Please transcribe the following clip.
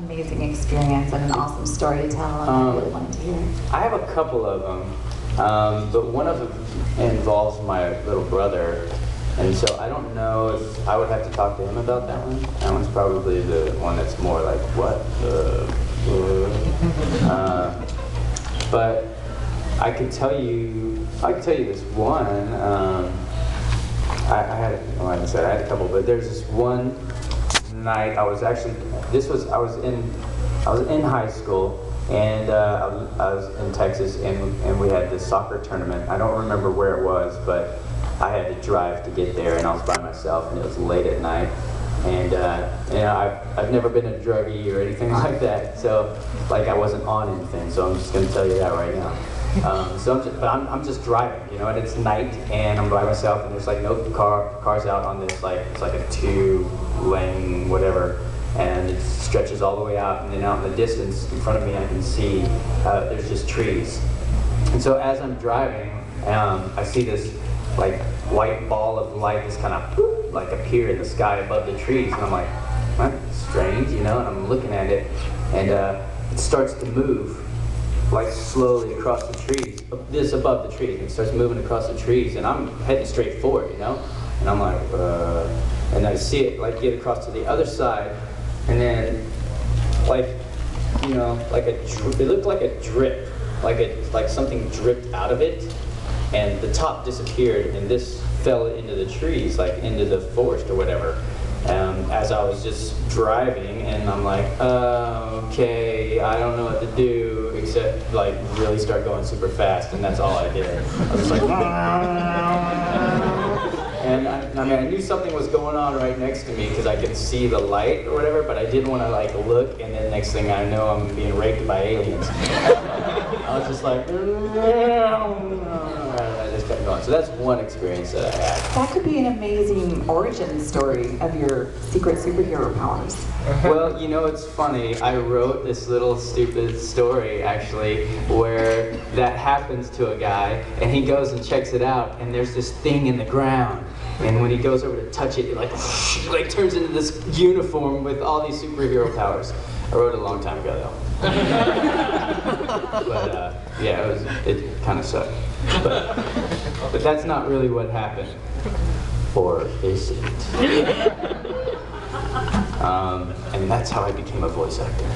amazing experience and an awesome story to tell, and I really wanted to hear. I have a couple of them, but one of them involves my little brother, and so I don't know if I would have to talk to him about that one. That one's probably the one that's more like, what? But I could tell you this one. I had a couple, but there's this one night. I was in high school, and I was in Texas, and we had this soccer tournament. I don't remember where it was, but I had to drive to get there, and I was by myself, and it was late at night. And I've never been a druggie or anything like that, so like I wasn't on anything. So I'm just gonna tell you that right now. I'm just driving, and it's night, and I'm by myself, and there's like no cars out on this, like it's like a 2-lane whatever, and it stretches all the way out, and then out in the distance in front of me I can see there's just trees. And so as I'm driving, I see this like white ball of light just kind of like appear in the sky above the trees, and I'm like, that's strange, and I'm looking at it, and it starts to move like slowly across the trees, this above the trees, and it starts moving across the trees, and I'm heading straight for it, and I'm like, and I see it like get across to the other side, and then like, like it looked like a drip, like something dripped out of it, and the top disappeared, and this fell into the trees, like into the forest or whatever. As I was just driving, and I'm like, okay, I don't know what to do except like really start going super fast, and that's all I did. I was like, and I knew something was going on right next to me because I could see the light or whatever, but I didn't want to like look, and then next thing I know, I'm being raped by aliens. I was just like, I just kept going. So that's one experience that I had. That could be an amazing origin story of your secret superhero powers. Well, it's funny. I wrote this little stupid story, actually, where that happens to a guy, and he goes and checks it out, and there's this thing in the ground. And when he goes over to touch it, it like turns into this uniform with all these superhero powers. I wrote it a long time ago, though. But yeah, it kind of sucked. But that's not really what happened. Or is it? And that's how I became a voice actor.